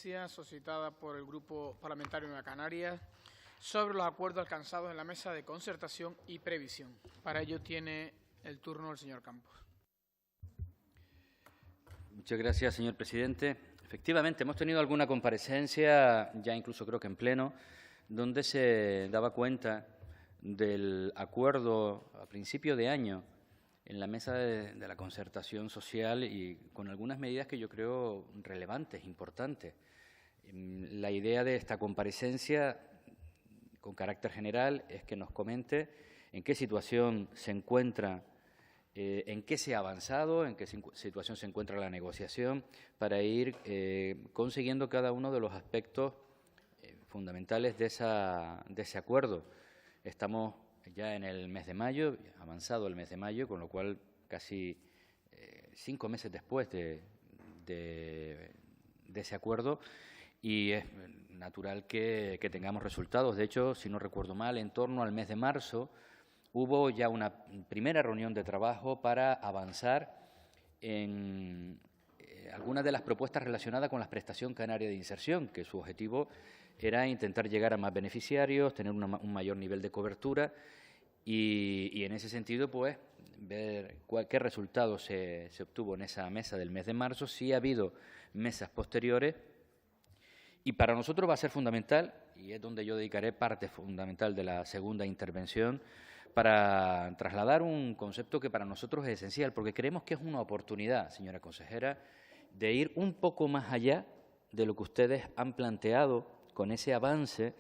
comparecencia solicitada por el Grupo Parlamentario Nueva Canarias sobre los acuerdos alcanzados en la mesa de concertación y previsión. Para ello tiene el turno el señor Campos. Muchas gracias, señor presidente. Efectivamente, hemos tenido alguna comparecencia, ya incluso creo que en pleno, donde se daba cuenta del acuerdo a principio de año en la mesa de la concertación social y con algunas medidas que yo creo relevantes, importantes. La idea de esta comparecencia, con carácter general, es que nos comente en qué situación se encuentra, en qué se ha avanzado, en qué situación se encuentra la negociación, para ir consiguiendo cada uno de los aspectos fundamentales de ese acuerdo. Estamos ya en el mes de mayo, avanzado el mes de mayo, con lo cual casi 5 meses después de ese acuerdo, y es natural que tengamos resultados. De hecho, si no recuerdo mal, en torno al mes de marzo hubo ya una primera reunión de trabajo para avanzar en algunas de las propuestas relacionadas con la prestación canaria de inserción, que su objetivo era intentar llegar a más beneficiarios, tener un mayor nivel de cobertura y en ese sentido, pues, ver qué resultado se obtuvo en esa mesa del mes de marzo. Sí ha habido mesas posteriores y para nosotros va a ser fundamental, y es donde yo dedicaré parte fundamental de la segunda intervención, para trasladar un concepto que para nosotros es esencial, porque creemos que es una oportunidad, señora consejera, de ir un poco más allá de lo que ustedes han planteado con ese avance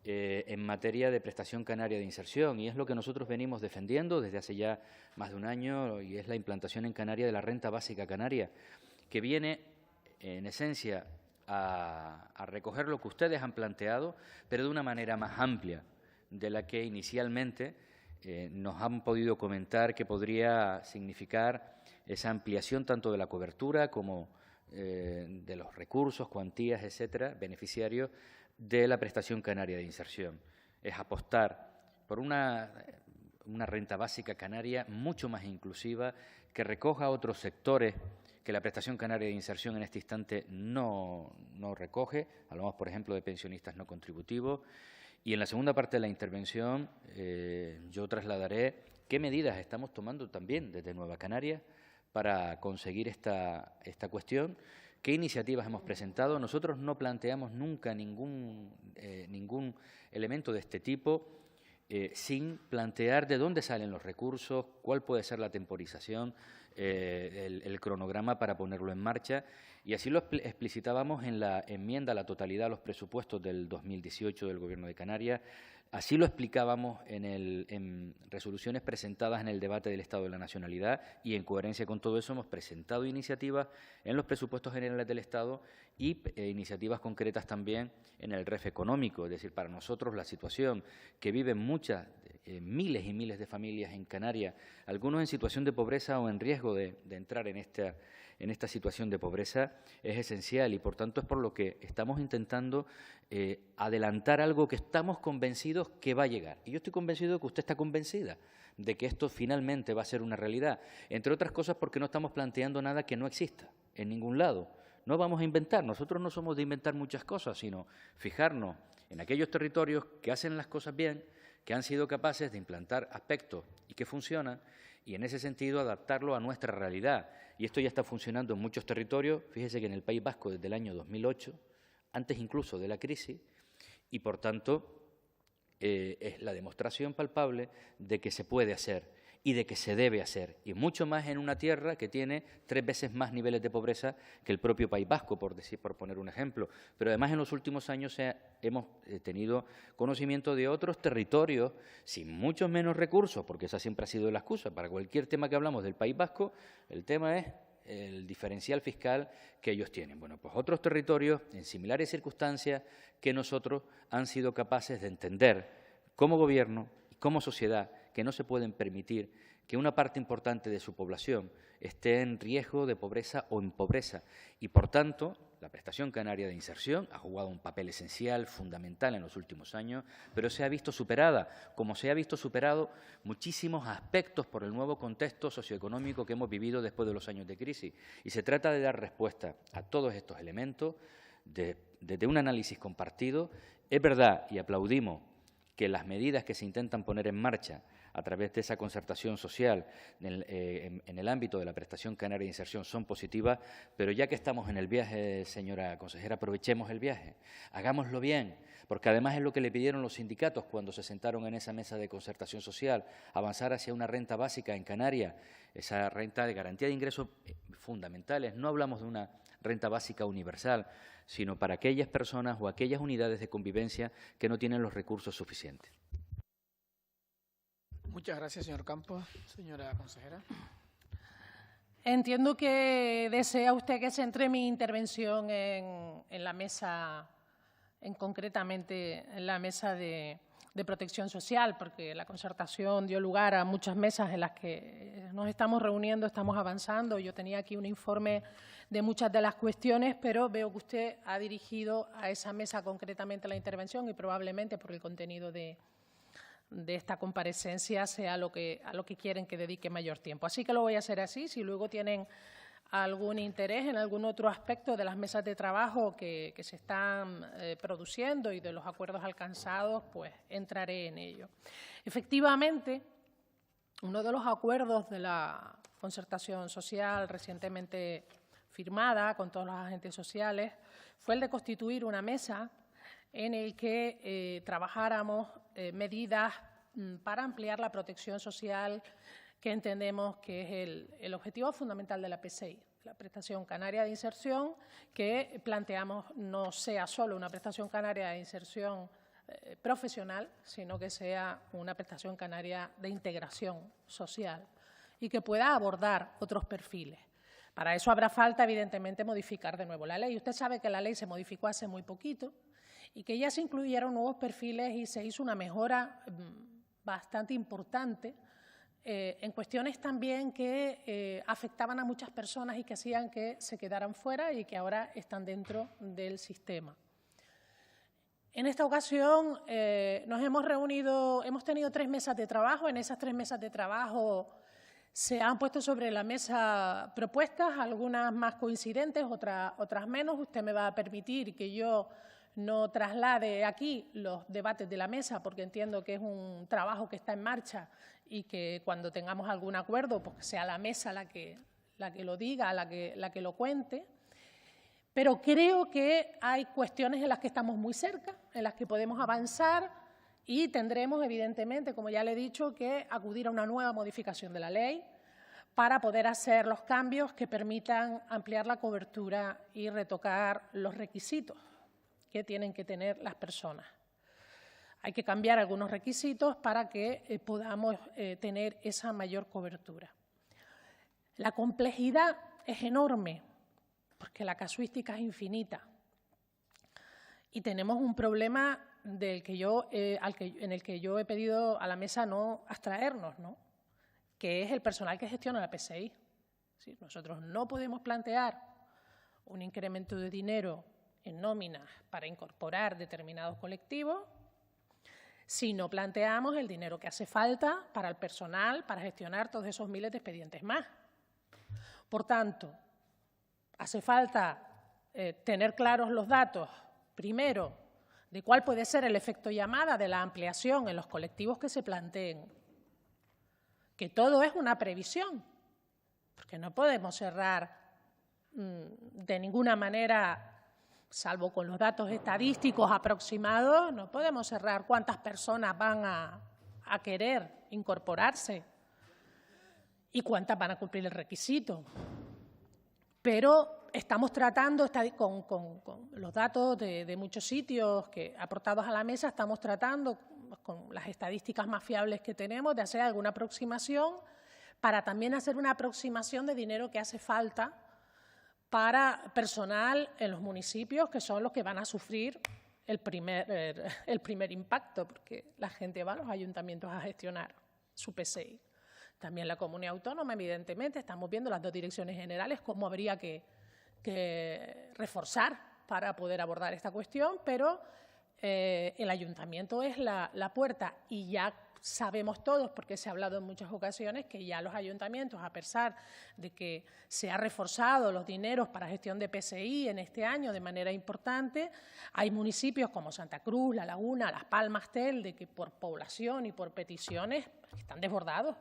en materia de prestación canaria de inserción, y es lo que nosotros venimos defendiendo desde hace ya más de un año, y es la implantación en Canarias de la renta básica canaria, que viene, en esencia, a recoger lo que ustedes han planteado, pero de una manera más amplia de la que inicialmente nos han podido comentar que podría significar esa ampliación tanto de la cobertura como de los recursos, cuantías, etcétera, beneficiarios de la prestación canaria de inserción. Es apostar por una renta básica canaria mucho más inclusiva, que recoja otros sectores que la prestación canaria de inserción en este instante no recoge. Hablamos, por ejemplo, de pensionistas no contributivos. Y en la segunda parte de la intervención yo trasladaré qué medidas estamos tomando también desde Nueva Canarias para conseguir esta cuestión, qué iniciativas hemos presentado. Nosotros no planteamos nunca ningún elemento de este tipo sin plantear de dónde salen los recursos, cuál puede ser la temporización, el cronograma para ponerlo en marcha. Y así lo explicitábamos en la enmienda a la totalidad a los presupuestos del 2018 del Gobierno de Canarias. Así lo explicábamos en resoluciones presentadas en el debate del Estado de la Nacionalidad, y en coherencia con todo eso hemos presentado iniciativas en los presupuestos generales del Estado y iniciativas concretas también en el REF económico. Es decir, para nosotros la situación que viven muchas, miles y miles de familias en Canarias, algunos en situación de pobreza o en riesgo de entrar en esta situación de pobreza, es esencial, y por tanto es por lo que estamos intentando adelantar algo que estamos convencidos que va a llegar. Y yo estoy convencido de que usted está convencida de que esto finalmente va a ser una realidad, entre otras cosas porque no estamos planteando nada que no exista en ningún lado. No vamos a inventar, nosotros no somos de inventar muchas cosas, sino fijarnos en aquellos territorios que hacen las cosas bien, que han sido capaces de implantar aspectos y que funcionan, y en ese sentido adaptarlo a nuestra realidad. Y esto ya está funcionando en muchos territorios. Fíjese que en el País Vasco desde el año 2008, antes incluso de la crisis, y por tanto es la demostración palpable de que se puede hacer y de que se debe hacer, y mucho más en una tierra que tiene 3 veces más niveles de pobreza que el propio País Vasco, por poner un ejemplo. Pero además en los últimos años hemos tenido conocimiento de otros territorios sin muchos menos recursos, porque esa siempre ha sido la excusa. Para cualquier tema que hablamos del País Vasco, el tema es el diferencial fiscal que ellos tienen. Bueno, pues otros territorios en similares circunstancias que nosotros han sido capaces de entender como gobierno y como sociedad que no se pueden permitir que una parte importante de su población esté en riesgo de pobreza o en pobreza. Y, por tanto, la prestación canaria de inserción ha jugado un papel esencial, fundamental en los últimos años, pero se ha visto superada, como se ha visto superado muchísimos aspectos por el nuevo contexto socioeconómico que hemos vivido después de los años de crisis. Y se trata de dar respuesta a todos estos elementos, de desde un análisis compartido, es verdad y aplaudimos que las medidas que se intentan poner en marcha a través de esa concertación social en el ámbito de la prestación canaria de inserción son positivas, pero ya que estamos en el viaje, señora consejera, aprovechemos el viaje, hagámoslo bien, porque además es lo que le pidieron los sindicatos cuando se sentaron en esa mesa de concertación social, avanzar hacia una renta básica en Canarias, esa renta de garantía de ingresos fundamentales. No hablamos de una renta básica universal, sino para aquellas personas o aquellas unidades de convivencia que no tienen los recursos suficientes. Muchas gracias, señor Campos. Señora consejera. Entiendo que desea usted que centre mi intervención en la mesa, concretamente en la mesa de protección social, porque la concertación dio lugar a muchas mesas en las que nos estamos reuniendo, estamos avanzando. Yo tenía aquí un informe de muchas de las cuestiones, pero veo que usted ha dirigido a esa mesa concretamente la intervención y probablemente por el contenido de esta comparecencia sea a lo que quieren que dedique mayor tiempo. Así que lo voy a hacer así. Si luego tienen algún interés en algún otro aspecto de las mesas de trabajo que se están produciendo y de los acuerdos alcanzados, pues entraré en ello. Efectivamente, uno de los acuerdos de la concertación social recientemente firmada con todos los agentes sociales fue el de constituir una mesa en el que trabajáramos medidas para ampliar la protección social que entendemos que es el objetivo fundamental de la PCI, la prestación canaria de inserción, que planteamos no sea solo una prestación canaria de inserción profesional, sino que sea una prestación canaria de integración social y que pueda abordar otros perfiles. Para eso habrá falta, evidentemente, modificar de nuevo la ley. Usted sabe que la ley se modificó hace muy poquito y que ya se incluyeron nuevos perfiles y se hizo una mejora bastante importante en cuestiones también que afectaban a muchas personas y que hacían que se quedaran fuera y que ahora están dentro del sistema. En esta ocasión nos hemos reunido, hemos tenido 3 mesas de trabajo. En esas 3 mesas de trabajo se han puesto sobre la mesa propuestas, algunas más coincidentes, otras menos. Usted me va a permitir que yo no traslade aquí los debates de la mesa, porque entiendo que es un trabajo que está en marcha y que cuando tengamos algún acuerdo, pues sea la mesa la que lo diga, la que lo cuente. Pero creo que hay cuestiones en las que estamos muy cerca, en las que podemos avanzar y tendremos, evidentemente, como ya le he dicho, que acudir a una nueva modificación de la ley para poder hacer los cambios que permitan ampliar la cobertura y retocar los requisitos que tienen que tener las personas. Hay que cambiar algunos requisitos para que podamos tener esa mayor cobertura. La complejidad es enorme porque la casuística es infinita y tenemos un problema en el que yo he pedido a la mesa no abstraernos, ¿no? Que es el personal que gestiona la PCI. ¿Sí? Nosotros no podemos plantear un incremento de dinero en nóminas para incorporar determinados colectivos si no planteamos el dinero que hace falta para el personal, para gestionar todos esos miles de expedientes más. Por tanto, hace falta tener claros los datos, primero, de cuál puede ser el efecto llamada de la ampliación en los colectivos que se planteen, que todo es una previsión, porque no podemos cerrar de ninguna manera, salvo con los datos estadísticos aproximados, no podemos cerrar cuántas personas van a querer incorporarse y cuántas van a cumplir el requisito. Pero estamos tratando, con los datos de muchos sitios aportados a la mesa, estamos tratando, con las estadísticas más fiables que tenemos, de hacer alguna aproximación para también hacer una aproximación de dinero que hace falta para personal en los municipios, que son los que van a sufrir el primer impacto, porque la gente va a los ayuntamientos a gestionar su PCI. También la comunidad autónoma, evidentemente, estamos viendo las 2 direcciones generales cómo habría que reforzar para poder abordar esta cuestión, pero el ayuntamiento es la puerta y ya sabemos todos, porque se ha hablado en muchas ocasiones, que ya los ayuntamientos, a pesar de que se ha reforzado los dineros para gestión de PSI en este año de manera importante, hay municipios como Santa Cruz, La Laguna, Las Palmas, Telde, que por población y por peticiones están desbordados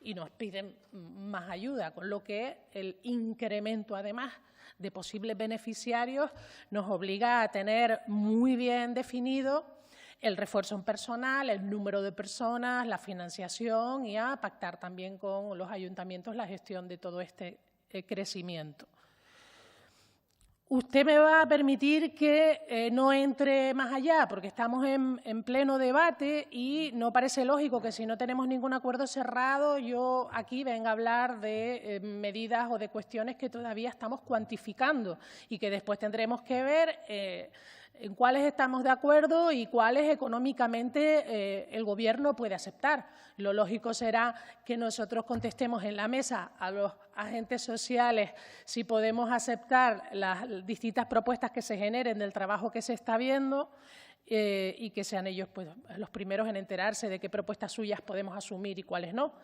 y nos piden más ayuda, con lo que el incremento, además de posibles beneficiarios, nos obliga a tener muy bien definido el refuerzo en personal, el número de personas, la financiación y a pactar también con los ayuntamientos la gestión de todo este crecimiento. Usted me va a permitir que no entre más allá, porque estamos en pleno debate y no parece lógico que si no tenemos ningún acuerdo cerrado, yo aquí venga a hablar de medidas o de cuestiones que todavía estamos cuantificando y que después tendremos que ver en cuáles estamos de acuerdo y cuáles económicamente el Gobierno puede aceptar. Lo lógico será que nosotros contestemos en la mesa a los agentes sociales si podemos aceptar las distintas propuestas que se generen del trabajo que se está viendo y que sean ellos pues, los primeros en enterarse de qué propuestas suyas podemos asumir y cuáles no.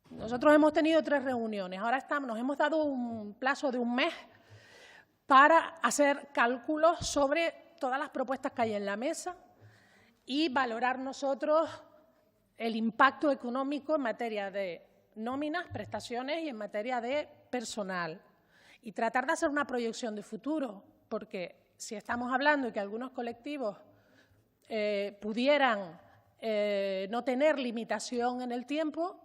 Nosotros hemos tenido 3 reuniones, ahora nos hemos dado un plazo de un mes para hacer cálculos sobre todas las propuestas que hay en la mesa y valorar nosotros el impacto económico en materia de nóminas, prestaciones y en materia de personal. Y tratar de hacer una proyección de futuro, porque si estamos hablando de que algunos colectivos pudieran no tener limitación en el tiempo,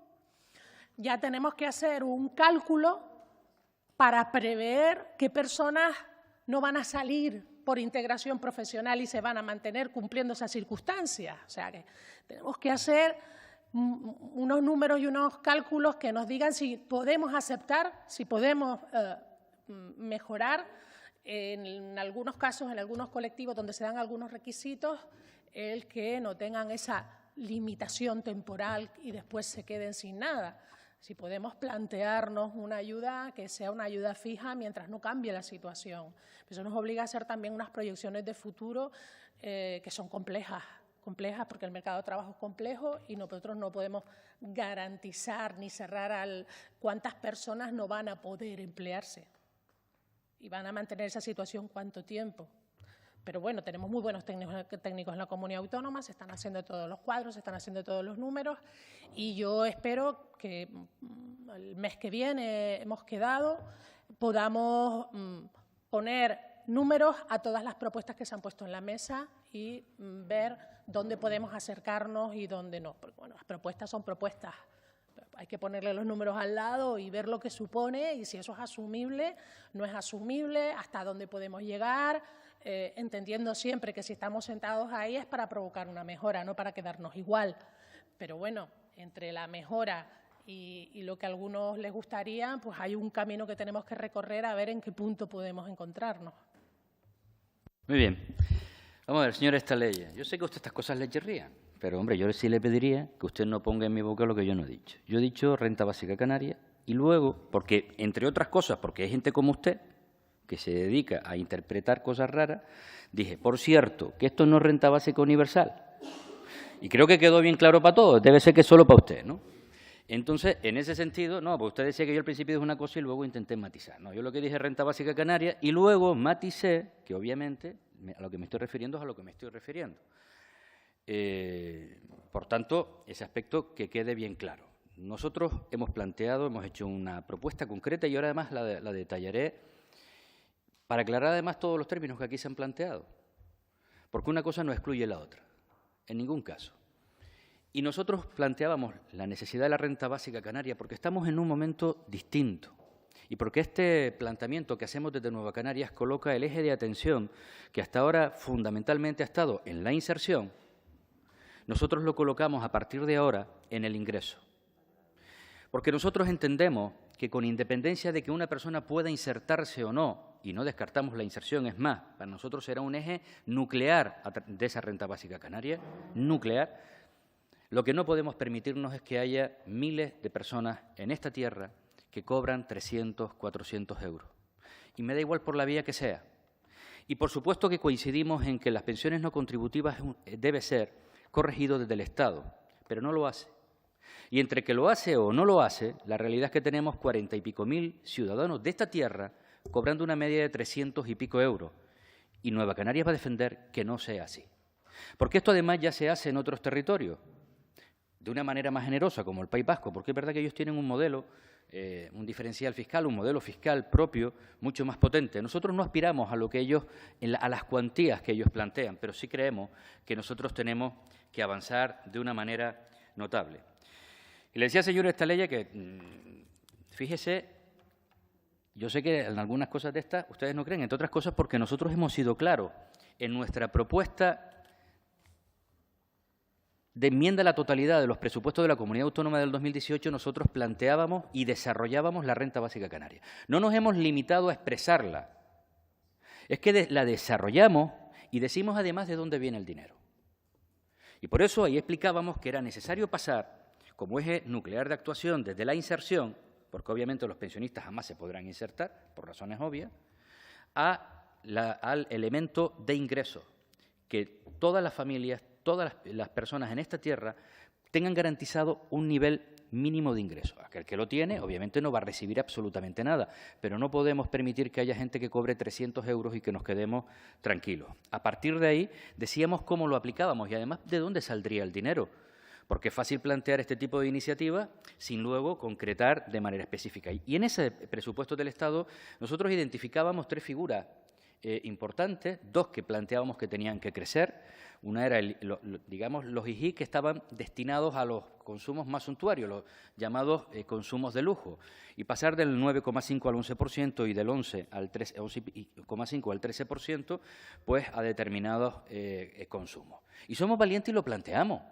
ya tenemos que hacer un cálculo para prever qué personas no van a salir por integración profesional y se van a mantener cumpliendo esas circunstancias. O sea, que tenemos que hacer unos números y unos cálculos que nos digan si podemos aceptar, si podemos mejorar en algunos casos, en algunos colectivos donde se dan algunos requisitos, el que no tengan esa limitación temporal y después se queden sin nada. Si podemos plantearnos una ayuda que sea una ayuda fija mientras no cambie la situación. Eso nos obliga a hacer también unas proyecciones de futuro que son complejas porque el mercado de trabajo es complejo y nosotros no podemos garantizar ni cerrar cuántas personas no van a poder emplearse y van a mantener esa situación cuánto tiempo. Pero bueno, tenemos muy buenos técnicos en la comunidad autónoma, se están haciendo todos los cuadros, se están haciendo todos los números y yo espero que el mes que viene hemos quedado, podamos poner números a todas las propuestas que se han puesto en la mesa y ver dónde podemos acercarnos y dónde no. Porque bueno, las propuestas son propuestas. Hay que ponerle los números al lado y ver lo que supone y si eso es asumible, no es asumible, hasta dónde podemos llegar, entendiendo siempre que si estamos sentados ahí es para provocar una mejora, no para quedarnos igual. Pero bueno, entre la mejora y lo que a algunos les gustaría, pues hay un camino que tenemos que recorrer a ver en qué punto podemos encontrarnos. Muy bien. Vamos a ver, señora Estaleya, yo sé que a usted estas cosas le chirrían, pero, hombre, yo sí le pediría que usted no ponga en mi boca lo que yo no he dicho. Yo he dicho renta básica canaria y luego, porque, entre otras cosas, porque hay gente como usted que se dedica a interpretar cosas raras, dije, por cierto, que esto no es renta básica universal. Y creo que quedó bien claro para todos, debe ser que es solo para usted, ¿no? Entonces, en ese sentido, no, pues usted decía que yo al principio dije una cosa y luego intenté matizar. No, yo lo que dije renta básica canaria y luego maticé que obviamente a lo que me estoy refiriendo es a lo que me estoy refiriendo. Por tanto, ese aspecto que quede bien claro. Nosotros hemos planteado, hemos hecho una propuesta concreta y ahora además la detallaré para aclarar además todos los términos que aquí se han planteado. Porque una cosa no excluye la otra, en ningún caso. Y nosotros planteábamos la necesidad de la renta básica canaria porque estamos en un momento distinto y porque este planteamiento que hacemos desde Nueva Canarias coloca el eje de atención que hasta ahora fundamentalmente ha estado en la inserción, nosotros lo colocamos a partir de ahora en el ingreso. Porque nosotros entendemos que con independencia de que una persona pueda insertarse o no, y no descartamos la inserción, es más, para nosotros será un eje nuclear de esa renta básica canaria, nuclear. Lo que no podemos permitirnos es que haya miles de personas en esta tierra que cobran 300, 400 euros. Y me da igual por la vía que sea. Y por supuesto que coincidimos en que las pensiones no contributivas debe ser corregido desde el Estado, pero no lo hace. Y entre que lo hace o no lo hace, la realidad es que tenemos 40 y pico mil ciudadanos de esta tierra cobrando una media de 300 y pico euros. Y Nueva Canarias va a defender que no sea así. Porque esto además ya se hace en otros territorios, de una manera más generosa, como el País Vasco, porque es verdad que ellos tienen un modelo, un diferencial fiscal, un modelo fiscal propio mucho más potente. Nosotros no aspiramos a lo que ellos, a las cuantías que ellos plantean, pero sí creemos que nosotros tenemos que avanzar de una manera notable. Y le decía al señor Estalella que, fíjese, yo sé que en algunas cosas de estas ustedes no creen, entre otras cosas porque nosotros hemos sido claros en nuestra propuesta de enmienda a la totalidad de los presupuestos de la Comunidad Autónoma del 2018, nosotros planteábamos y desarrollábamos la renta básica canaria. No nos hemos limitado a expresarla, es que la desarrollamos y decimos además de dónde viene el dinero. Y por eso ahí explicábamos que era necesario pasar, como eje nuclear de actuación desde la inserción, porque obviamente los pensionistas jamás se podrán insertar, por razones obvias, al elemento de ingreso, que todas las familias, todas las personas en esta tierra tengan garantizado un nivel mínimo de ingreso. Aquel que lo tiene, obviamente, no va a recibir absolutamente nada, pero no podemos permitir que haya gente que cobre 300 euros y que nos quedemos tranquilos. A partir de ahí, decíamos cómo lo aplicábamos y, además, de dónde saldría el dinero, porque es fácil plantear este tipo de iniciativas sin luego concretar de manera específica. Y en ese presupuesto del Estado nosotros identificábamos tres figuras importantes, dos que planteábamos que tenían que crecer. Una era, digamos, los IGI que estaban destinados a los consumos más suntuarios, los llamados consumos de lujo, y pasar del 9,5 al 11% y del 11,5 al 13%, pues a determinados consumos. Y somos valientes y lo planteamos,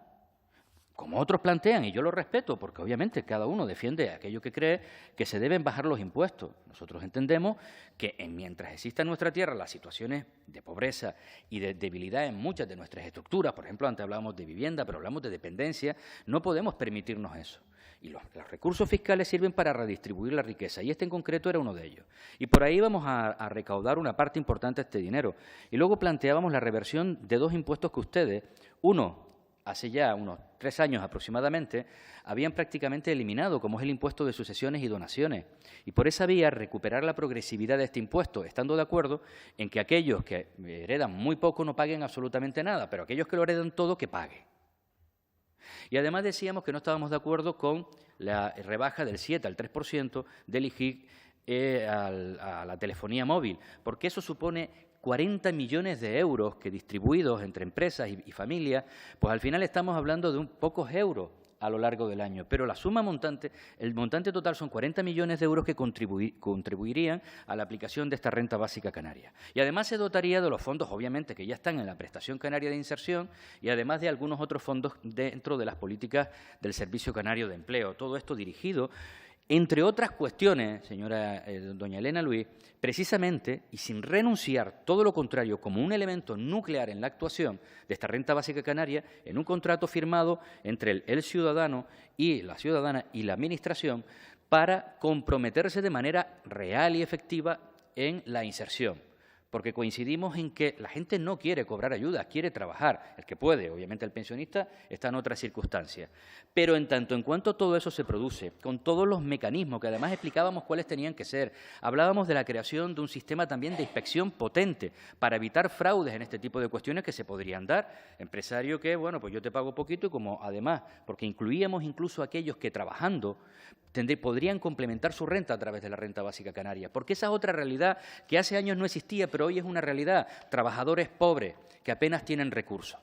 como otros plantean, y yo lo respeto, porque obviamente cada uno defiende aquello que cree que se deben bajar los impuestos. Nosotros entendemos que mientras exista en nuestra tierra las situaciones de pobreza y de debilidad en muchas de nuestras estructuras, por ejemplo, antes hablábamos de vivienda, pero hablamos de dependencia, no podemos permitirnos eso. Y los recursos fiscales sirven para redistribuir la riqueza, y este en concreto era uno de ellos. Y por ahí vamos a recaudar una parte importante de este dinero. Y luego planteábamos la reversión de dos impuestos que ustedes, uno, hace ya unos 3 años aproximadamente, habían prácticamente eliminado, como es el impuesto de sucesiones y donaciones. Y por esa vía recuperar la progresividad de este impuesto, estando de acuerdo en que aquellos que heredan muy poco no paguen absolutamente nada, pero aquellos que lo heredan todo, que paguen. Y además decíamos que no estábamos de acuerdo con la rebaja del 7 al 3% del IGI a la telefonía móvil, porque eso supone 40 millones de euros que distribuidos entre empresas y familias, pues al final estamos hablando de pocos euros a lo largo del año. Pero la suma montante, el montante total son 40 millones de euros que contribuirían a la aplicación de esta renta básica canaria. Y además se dotaría de los fondos, obviamente, que ya están en la prestación canaria de inserción y además de algunos otros fondos dentro de las políticas del Servicio Canario de Empleo. Todo esto dirigido, entre otras cuestiones, señora doña Elena Luis, precisamente y sin renunciar, todo lo contrario, como un elemento nuclear en la actuación de esta renta básica canaria, en un contrato firmado entre el ciudadano y la ciudadana y la Administración para comprometerse de manera real y efectiva en la inserción. Porque coincidimos en que la gente no quiere cobrar ayudas, quiere trabajar. El que puede, obviamente el pensionista, está en otras circunstancias. Pero en tanto en cuanto todo eso se produce, con todos los mecanismos, que además explicábamos cuáles tenían que ser, hablábamos de la creación de un sistema también de inspección potente para evitar fraudes en este tipo de cuestiones que se podrían dar. Empresario que, bueno, pues yo te pago poquito y como además, porque incluíamos incluso aquellos que trabajando podrían complementar su renta a través de la renta básica canaria, porque esa es otra realidad que hace años no existía, pero hoy es una realidad, trabajadores pobres que apenas tienen recursos.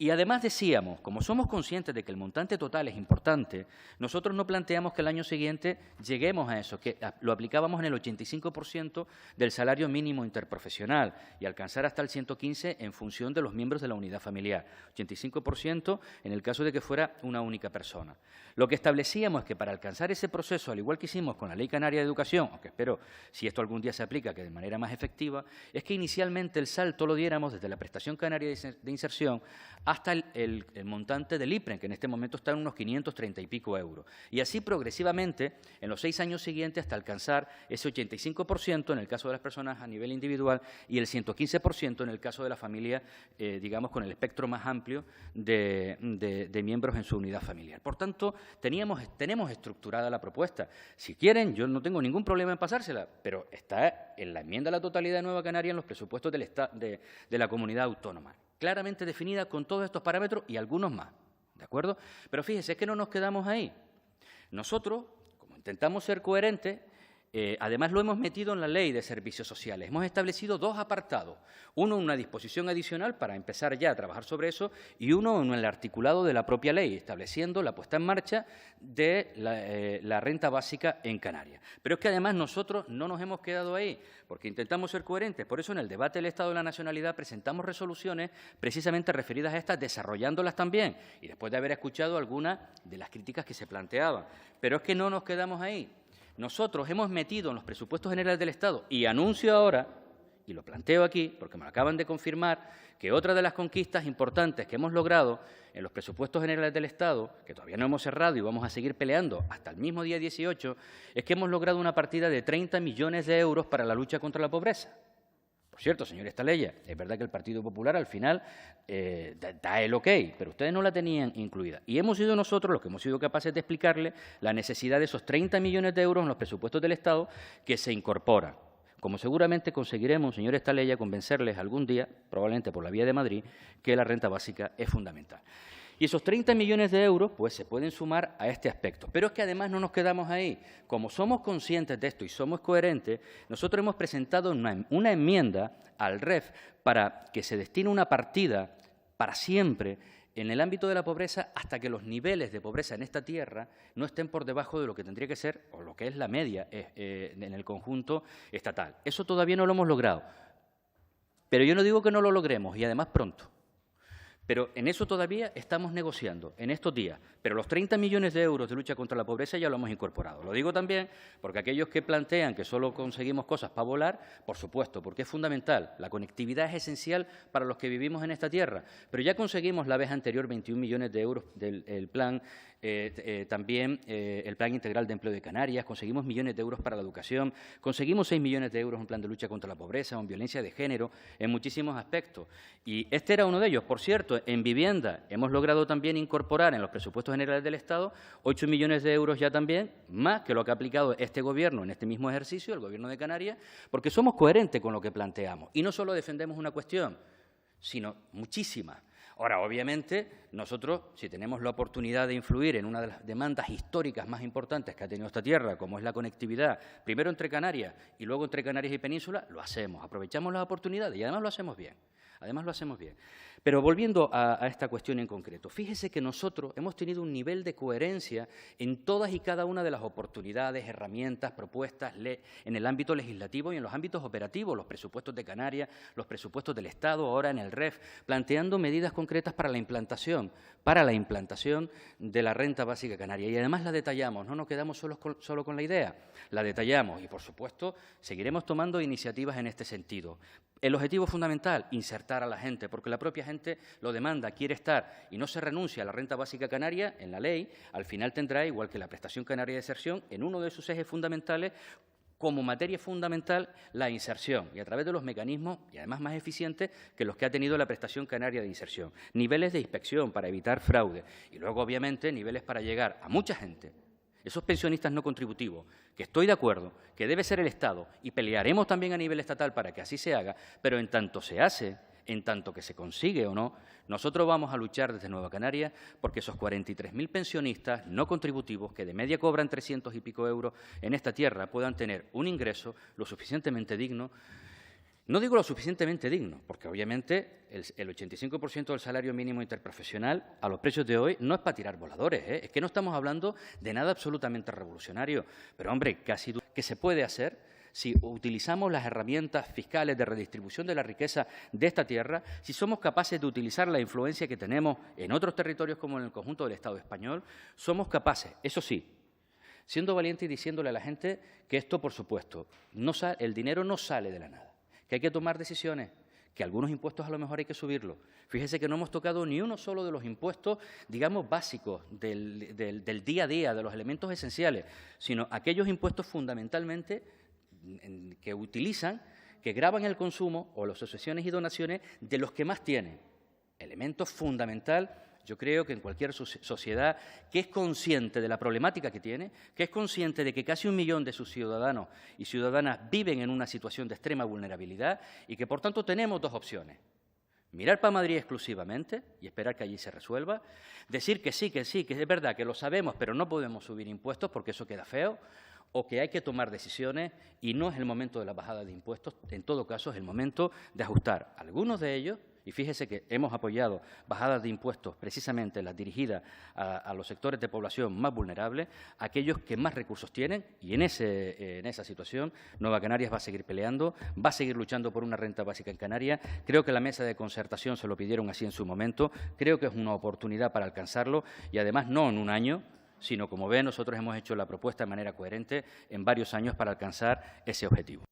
Y además decíamos, como somos conscientes de que el montante total es importante, nosotros no planteamos que el año siguiente lleguemos a eso, que lo aplicábamos en el 85% del salario mínimo interprofesional y alcanzar hasta el 115% en función de los miembros de la unidad familiar, 85% en el caso de que fuera una única persona. Lo que establecíamos es que para alcanzar ese proceso, al igual que hicimos con la Ley Canaria de Educación, aunque espero, si esto algún día se aplica, que de manera más efectiva, es que inicialmente el salto lo diéramos desde la prestación canaria de inserción hasta el montante del IPREN, que en este momento está en unos 530 y pico euros. Y así progresivamente, en los 6 años siguientes, hasta alcanzar ese 85% en el caso de las personas a nivel individual y el 115% en el caso de la familia, digamos, con el espectro más amplio de miembros en su unidad familiar. Por tanto, tenemos estructurada la propuesta. Si quieren, yo no tengo ningún problema en pasársela, pero está en la enmienda a la totalidad de Nueva Canaria en los presupuestos de la comunidad autónoma, claramente definida con todos estos parámetros y algunos más, ¿de acuerdo? Pero fíjese, es que no nos quedamos ahí. Nosotros, como intentamos ser coherentes, además lo hemos metido en la Ley de Servicios Sociales. Hemos establecido 2 apartados, uno en una disposición adicional para empezar ya a trabajar sobre eso y uno en el articulado de la propia ley, estableciendo la puesta en marcha de la renta básica en Canarias. Pero es que además nosotros no nos hemos quedado ahí, porque intentamos ser coherentes. Por eso en el debate del Estado de la Nacionalidad presentamos resoluciones precisamente referidas a estas, desarrollándolas también, y después de haber escuchado algunas de las críticas que se planteaban. Pero es que no nos quedamos ahí. Nosotros hemos metido en los presupuestos generales del Estado, y anuncio ahora, y lo planteo aquí porque me lo acaban de confirmar, que otra de las conquistas importantes que hemos logrado en los presupuestos generales del Estado, que todavía no hemos cerrado y vamos a seguir peleando hasta el mismo día 18, es que hemos logrado una partida de 30 millones de euros para la lucha contra la pobreza. Por cierto, señor Estaleya, es verdad que el Partido Popular al final da el ok, pero ustedes no la tenían incluida. Y hemos sido nosotros los que hemos sido capaces de explicarle la necesidad de esos 30 millones de euros en los presupuestos del Estado que se incorporan. Como seguramente conseguiremos, señor Estaleya, convencerles algún día, probablemente por la vía de Madrid, que la renta básica es fundamental. Y esos 30 millones de euros pues, se pueden sumar a este aspecto. Pero es que además no nos quedamos ahí. Como somos conscientes de esto y somos coherentes, nosotros hemos presentado una enmienda al REF para que se destine una partida para siempre en el ámbito de la pobreza hasta que los niveles de pobreza en esta tierra no estén por debajo de lo que tendría que ser o lo que es la media en el conjunto estatal. Eso todavía no lo hemos logrado. Pero yo no digo que no lo logremos y además pronto. Pero en eso todavía estamos negociando, en estos días. Pero los 30 millones de euros de lucha contra la pobreza ya lo hemos incorporado. Lo digo también porque aquellos que plantean que solo conseguimos cosas para volar, por supuesto, porque es fundamental. La conectividad es esencial para los que vivimos en esta tierra. Pero ya conseguimos la vez anterior 21 millones de euros del plan, también el Plan Integral de Empleo de Canarias, conseguimos millones de euros para la educación, conseguimos 6 millones de euros en plan de lucha contra la pobreza, en violencia de género, en muchísimos aspectos. Y este era uno de ellos. Por cierto, en vivienda hemos logrado también incorporar en los presupuestos generales del Estado 8 millones de euros ya también, más que lo que ha aplicado este Gobierno en este mismo ejercicio, el Gobierno de Canarias, porque somos coherentes con lo que planteamos. Y no solo defendemos una cuestión, sino muchísimas. Ahora, obviamente, nosotros, si tenemos la oportunidad de influir en una de las demandas históricas más importantes que ha tenido esta tierra, como es la conectividad, primero entre Canarias y luego entre Canarias y Península, lo hacemos, aprovechamos las oportunidades y además lo hacemos bien. Además lo hacemos bien. Pero volviendo a esta cuestión en concreto, fíjese que nosotros hemos tenido un nivel de coherencia en todas y cada una de las oportunidades, herramientas, propuestas en el ámbito legislativo y en los ámbitos operativos, los presupuestos de Canarias, los presupuestos del Estado, ahora en el REF, planteando medidas concretas para la implantación de la renta básica canaria. Y además la detallamos, no nos quedamos solo con la idea, la detallamos y, por supuesto, seguiremos tomando iniciativas en este sentido. El objetivo fundamental, insertar a la gente, porque la propia gente lo demanda, quiere estar y no se renuncia a la renta básica canaria en la ley, al final tendrá, igual que la prestación canaria de inserción, en uno de sus ejes fundamentales, como materia fundamental, la inserción, y a través de los mecanismos, y además más eficientes que los que ha tenido la prestación canaria de inserción. Niveles de inspección para evitar fraude y luego, obviamente, niveles para llegar a mucha gente. Esos pensionistas no contributivos, que estoy de acuerdo, que debe ser el Estado, y pelearemos también a nivel estatal para que así se haga, pero en tanto se hace, en tanto que se consigue o no, nosotros vamos a luchar desde Nueva Canarias porque esos 43.000 pensionistas no contributivos, que de media cobran 300 y pico euros en esta tierra, puedan tener un ingreso lo suficientemente digno. No digo lo suficientemente digno, porque obviamente el 85% del salario mínimo interprofesional a los precios de hoy no es para tirar voladores, ¿eh? Es que no estamos hablando de nada absolutamente revolucionario. Pero, hombre, casi que se puede hacer si utilizamos las herramientas fiscales de redistribución de la riqueza de esta tierra, si somos capaces de utilizar la influencia que tenemos en otros territorios como en el conjunto del Estado español, somos capaces, eso sí, siendo valientes y diciéndole a la gente que esto, por supuesto, el dinero no sale de la nada, que hay que tomar decisiones, que algunos impuestos a lo mejor hay que subirlos. Fíjese que no hemos tocado ni uno solo de los impuestos, digamos, básicos del día a día, de los elementos esenciales, sino aquellos impuestos fundamentalmente que utilizan, que gravan el consumo o las sucesiones y donaciones de los que más tienen. Elemento fundamental, yo creo que en cualquier sociedad que es consciente de la problemática que tiene, que es consciente de que casi 1 millón de sus ciudadanos y ciudadanas viven en una situación de extrema vulnerabilidad y que, por tanto, tenemos dos opciones. Mirar para Madrid exclusivamente y esperar que allí se resuelva, decir que sí, que es verdad, que lo sabemos, pero no podemos subir impuestos porque eso queda feo, o que hay que tomar decisiones y no es el momento de la bajada de impuestos, en todo caso es el momento de ajustar algunos de ellos. Y fíjese que hemos apoyado bajadas de impuestos, precisamente las dirigidas a los sectores de población más vulnerables, aquellos que más recursos tienen, y en esa situación Nueva Canarias va a seguir peleando, va a seguir luchando por una renta básica en Canarias. Creo que la mesa de concertación se lo pidieron así en su momento, creo que es una oportunidad para alcanzarlo y además no en un año, sino, como ven, nosotros hemos hecho la propuesta de manera coherente en varios años para alcanzar ese objetivo.